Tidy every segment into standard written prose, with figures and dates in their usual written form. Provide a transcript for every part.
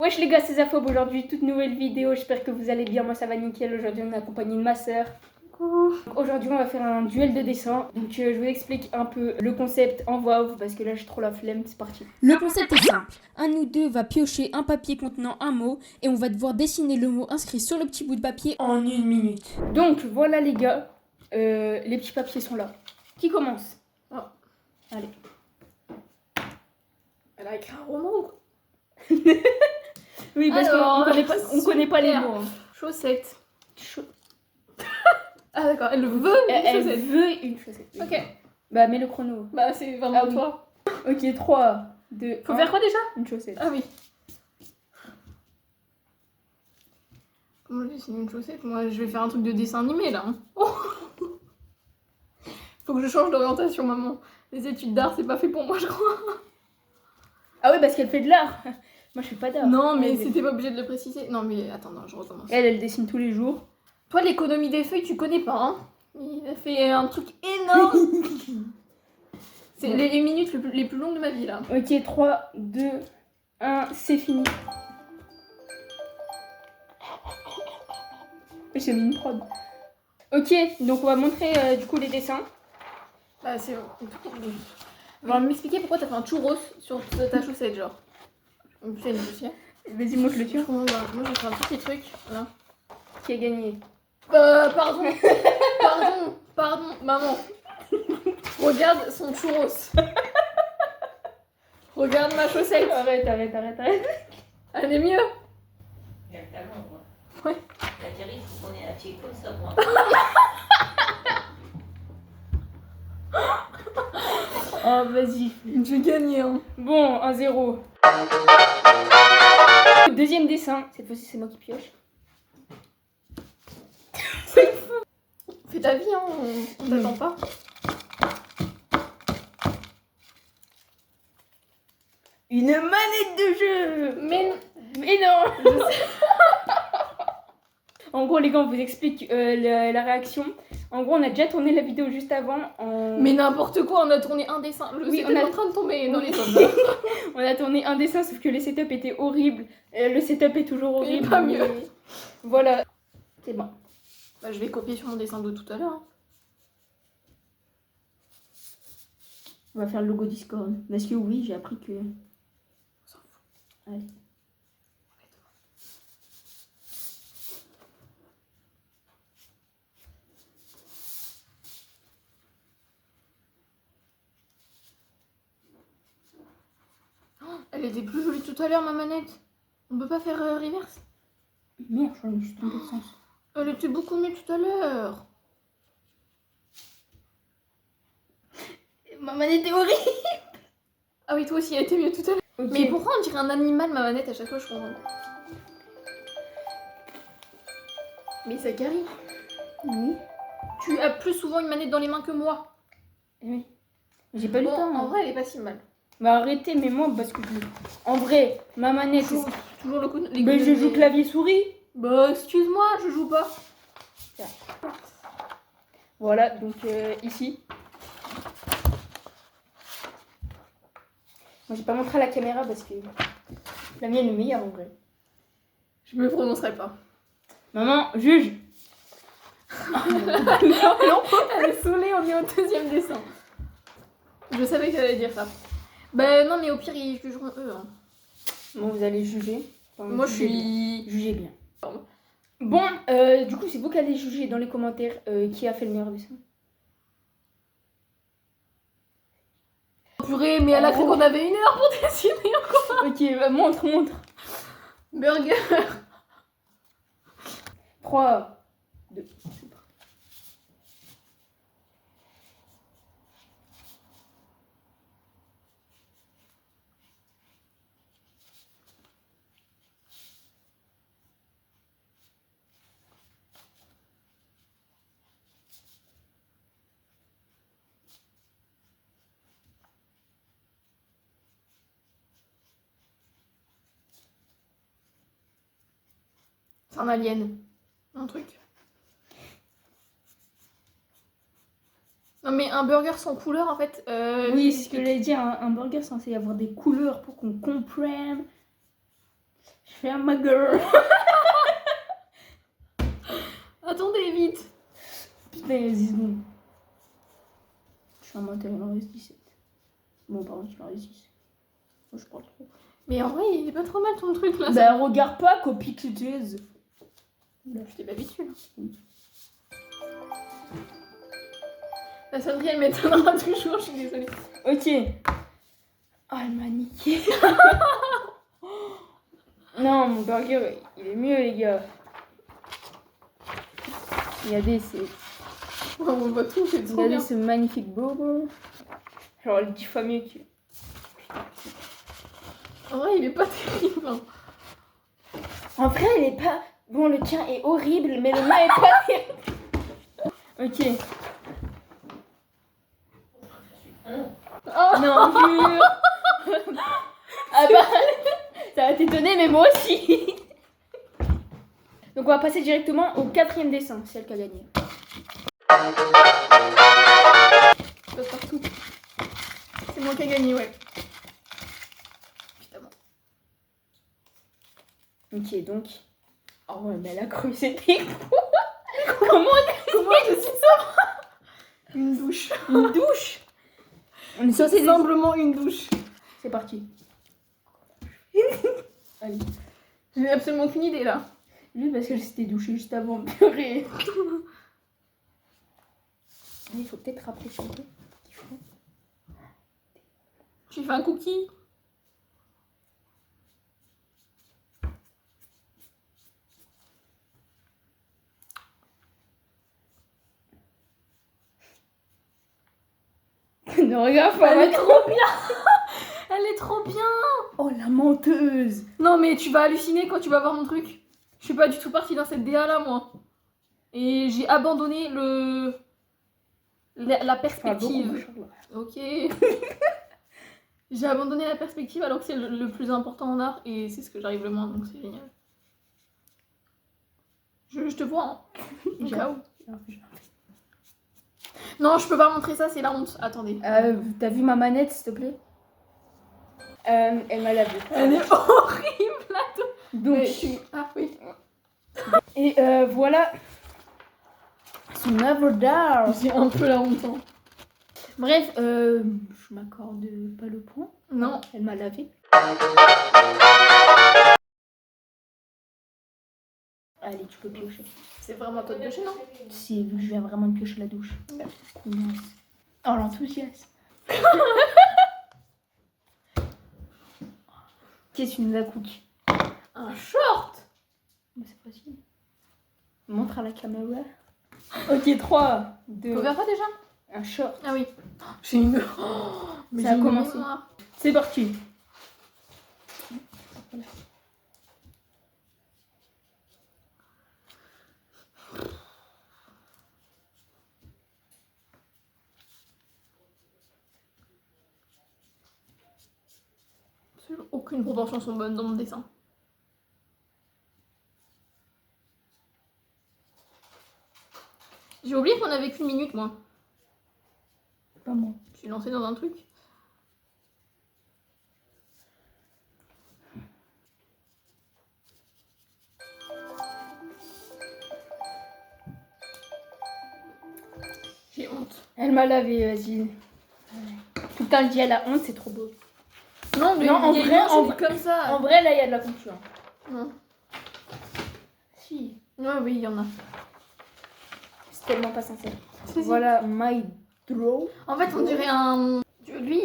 Wesh les gars, c'est Zafab aujourd'hui, toute nouvelle vidéo, j'espère que vous allez bien, moi ça va nickel. Aujourd'hui on est accompagné de ma soeur. Aujourd'hui on va faire un duel de dessin, donc je vous explique un peu le concept en voix off parce que là j'ai trop la flemme, c'est parti. Le concept est simple, un ou deux va piocher un papier contenant un mot et on va devoir dessiner le mot inscrit sur le petit bout de papier en 1 minute. Donc voilà les gars, les petits papiers sont là. Qui commence? Oh. Allez. Elle a écrit un roman ou quoi? Oui, parce Alors, qu'on connaît pas les super. mots. Hein. Chaussette. Ah d'accord, elle veut Elle une chaussette. veut une chaussette. Ok. Bah mets le chrono. Bah c'est vraiment Ah oui. toi. Ok, 3, 2, Faut faire quoi déjà? Une chaussette. Ah oui. Comment dessiner une chaussette? Moi je vais faire un truc de dessin animé là. Hein. Oh. Faut que je change d'orientation maman. Les études d'art c'est pas fait pour moi je crois. Ah oui, parce qu'elle fait de l'art. Moi, je fais pas d'art. Non mais Elle, c'était pas obligé de le préciser. Non mais attends, non, je recommence. elle dessine tous les jours. Toi l'économie des feuilles tu connais pas hein. Il a fait un truc énorme. C'est les minutes les plus longues de ma vie là. Ok, 3, 2, 1, c'est fini. J'ai mis une prod. Ok, donc on va montrer du coup les dessins. Bah c'est... Va m'expliquer pourquoi t'as fait un churros sur ta chaussette genre. Putain, dossier. Vas-y, montre le tien. Moi je vais faire un petit truc là. Qui a gagné? Pardon. Pardon, maman. Regarde son churros. Regarde ma chaussette. Arrête. Elle est mieux. Il y a le talon, moi. Ouais. La Thierry, il faut qu'on ait un pied comme ça, moi. Oh, vas-y. J'ai gagné hein. Bon, 1-0. Deuxième dessin. Cette fois-ci, c'est moi qui pioche. Fais ta vie hein, on t'attend pas. Une manette de jeu. Mais non. En gros, les gars, on vous explique la réaction. En gros, on a déjà tourné la vidéo juste avant. Mais n'importe quoi, on a tourné un dessin. Oui, on est en train de tomber dans les pommes. On a tourné un dessin, sauf que le setup était horrible. Le setup est toujours horrible. pas mieux. mais voilà. C'est bon. Bah, je vais copier sur mon dessin de tout à l'heure. Hein. On va faire le logo Discord. Parce que oui, j'ai appris que... On s'en fout. Allez. Elle était plus jolie tout à l'heure, ma manette. On peut pas faire reverse? Merde, je suis tombée de sens. Elle était beaucoup mieux tout à l'heure. Ma manette est horrible. Ah oui, toi aussi, elle était mieux tout à l'heure. Okay. Mais pourquoi on dirait un animal, ma manette, à chaque fois, je comprends. Mais Zachary, Oui. tu as plus souvent une manette dans les mains que moi. Oui. J'ai pas le Bon, temps. en Hein. vrai, elle est pas si mal. Bah arrêtez, mais moi, parce que... En vrai, ma manette... Toujours le coup. Mais je joue clavier-souris. Bah, excuse-moi, je joue pas. Voilà, donc ici. Moi, j'ai pas montré à la caméra parce que la mienne est meilleure en vrai. Je me prononcerai pas. Maman, juge. Non, elle est saoulée, on est au deuxième dessin. Je savais qu'elle allait dire ça. Bah non, mais au pire, ils jugeront eux. Hein. Bon, vous allez juger. Enfin, Moi, je jugez suis... bien. Jugez bien. Bon, du coup, c'est vous qui allez juger dans les commentaires qui a fait le meilleur dessin. Purée, mais elle a cru qu'on avait 1 heure pour dessiner encore. Ok, bah, montre. Burger. 3, 2, C'est un alien. Un truc. Non mais un burger sans couleur en fait. oui, c'est ce que j'allais dire. Un burger censé avoir des couleurs pour qu'on comprenne. Je fais un ma girl. Attendez, vite. Putain, il y a 10 secondes. Je suis un menteur, il en reste 17. Bon, par contre, il en reste 10. Moi, je prends trop. Mais en vrai, il est pas trop mal ton truc là. Bah, regarde pas, copie que tu es. Là, je t'ai pas habitué là. La sonnerie, elle m'étonnera toujours, je suis désolée. Ok. Oh, elle m'a niqué. Non, mon burger, il est mieux, les gars. Regardez, Oh, on voit tout, c'est trop regardez bien. ce magnifique bobo. Genre, 10 fois mieux que... En vrai, il est pas terrible. Hein. En vrai, il est pas... Bon, le tien est horrible, mais le mien est pas terrible. Ok. Oh, Non, jure. Ah bah, ça va t'étonner, mais moi aussi. Donc on va passer directement au 4e dessin, c'est elle qui a gagné. je passe partout. C'est moi qui ai gagné, ouais. Putain. Ok, donc... Oh ouais, mais elle a cru, c'était Comment Comment je suis ça? Une douche. une douche? On est censé... Simplement une douche. C'est parti. Allez. J'ai absolument aucune idée là. Juste parce que j'étais douchée juste avant, purée. Il faut peut-être rapprocher un peu. J'ai fait un cookie. Non, regarde pas. Elle est trop bien. Elle est trop bien. Oh, la menteuse. Non mais tu vas halluciner quand tu vas voir mon truc. Je suis pas du tout partie dans cette DA là moi. Et j'ai abandonné la perspective. Ok. J'ai abandonné la perspective alors que c'est le plus important en art et c'est ce que j'arrive le moins donc c'est génial. Je te vois hein. Au cas où. Non je peux pas montrer ça c'est la honte. Attendez. T'as vu ma manette, s'il te plaît? Elle m'a lavé. Elle est horrible là. Donc, Mais ah oui. et voilà son œuvre d'art. J'ai un peu la honte. Hein. Bref, je m'accorde pas le point. Non. Elle m'a lavé. Allez, tu peux piocher. C'est vraiment toi de piocher non? Si, vu que je viens vraiment de piocher la douche. Yes. Oh, l'enthousiasme. Qu'est-ce que tu nous as cookie? Un short. C'est facile. Montre à la caméra. Ok, 3, 2, Faut faire quoi déjà? un short. Ah oui. J'ai une. Mais Ça a j'ai une commencé. mémoire. C'est parti. Aucune proportion sont bonnes dans mon dessin. J'ai oublié qu'on avait qu'une minute, moi. Pas moi. Je suis lancée dans un truc. J'ai honte. Elle m'a lavé, vas-y. Tout le temps, elle dit elle a honte, c'est trop beau. Non, mais Non, en il y a une vrai, manche, en elle est comme ça. En vrai, là, il y a de la concurrence. Non. Si. Ouais, oui, il y en a. C'est tellement pas sincère. Si, si. Voilà, my draw. En fait, on dirait un. Lui,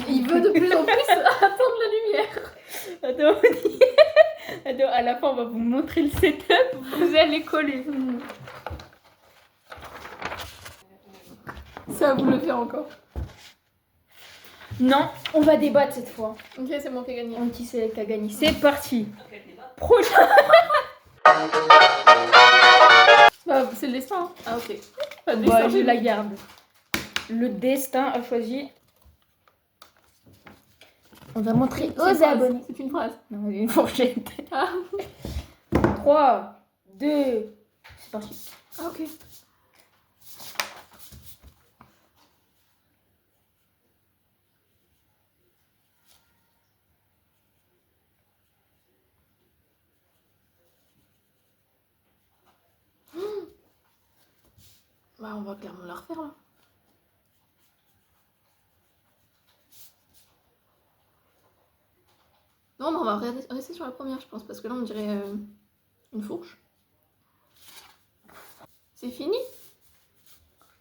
il veut de plus en plus attendre la lumière. Attends, attends, à la fin, on va vous montrer le setup. Vous allez coller. Ça, vous le faire encore. Non, on va débattre cette fois. Ok, c'est moi qui ai gagné. On qui c'est qui a gagné. C'est parti. Prochain. Bah, c'est le destin. Hein. Ah, ok. Pas de Bah, destin, je j'ai la garde. Le destin a choisi. On va montrer C'est une aux phrase. abonnés. C'est une phrase. Non, une fourchette. Ah, 3, 2, c'est parti. ah ok. Bah, on va clairement la refaire là. Non, mais on va rester sur la première, je pense, parce que là, on dirait une fourche. C'est fini?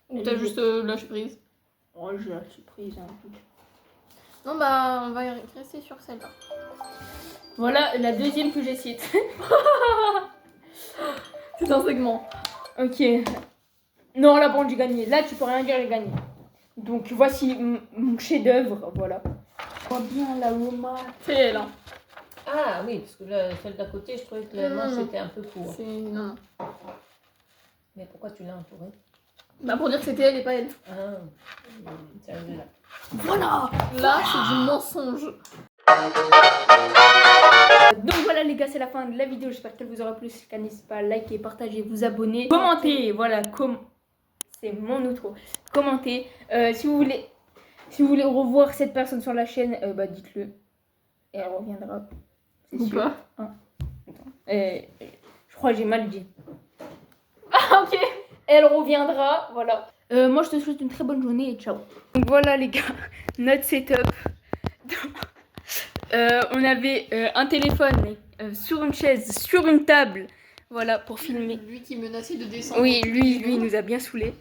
Ou t'as juste lâché prise? Oh, j'ai la surprise un peu. Non, bah, on va rester sur celle-là. Voilà la deuxième que j'ai essayé. C'est un segment. Ok. Non, là, bon, j'ai gagné. Là, tu peux rien dire, j'ai gagné. Donc, voici mon chef-d'œuvre. Voilà. On voit bien la Roma. C'est elle, hein. Ah oui, parce que là, celle d'à côté, je trouvais que le manche était un peu court. C'est... Non. Mais pourquoi tu l'as entourée? Bah, pour dire que c'était elle et pas elle. Ah, celle-là. Voilà. Là, c'est du mensonge. Donc voilà les gars, c'est la fin de la vidéo. J'espère qu'elle vous aura plu. Si c'est le cas, n'hésitez pas à liker, partager, vous abonner, commenter. Voilà, c'est mon outro. Commentez. Si vous voulez revoir cette personne sur la chaîne, bah dites-le. Et elle reviendra. C'est Ou sûr. pas. Hein. Attends. Je crois que j'ai mal dit. Ah, ok. Elle reviendra, voilà. Moi je te souhaite une très bonne journée et ciao. Donc voilà les gars, notre setup. On avait un téléphone sur une chaise, sur une table, voilà, pour filmer. Lui qui menaçait de descendre. Oui, lui il nous a bien saoulés.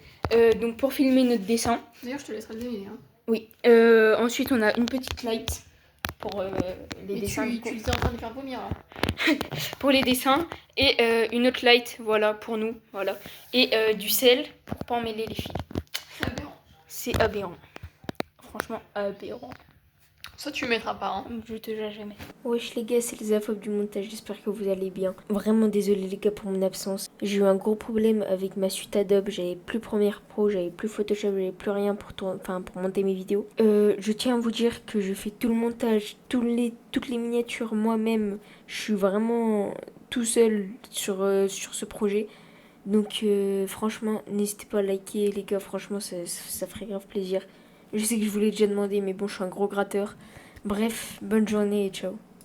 Donc pour filmer notre dessin. D'ailleurs, je te laisserai le deviner. Hein. Oui. Ensuite on a une petite light pour les Mais dessins. tu étais en train de faire vomir là. Pour les dessins et une autre light, voilà, pour nous, voilà. Et du sel pour pas emmêler les fils. C'est aberrant. C'est aberrant. Franchement aberrant. Ça, tu mettras pas, hein. Je te jure jamais. Wesh les gars, c'est les infos du montage, j'espère que vous allez bien. Vraiment désolé les gars pour mon absence. J'ai eu un gros problème avec ma suite Adobe, j'avais plus Premiere Pro, j'avais plus Photoshop, j'avais plus rien pour pour monter mes vidéos. Je tiens à vous dire que je fais tout le montage, toutes les miniatures moi-même. Je suis vraiment tout seul sur ce projet. Donc franchement, n'hésitez pas à liker les gars, franchement ça ferait grave plaisir. Je sais que je vous l'ai déjà demandé, mais bon, je suis un gros gratteur. Bref, bonne journée et ciao.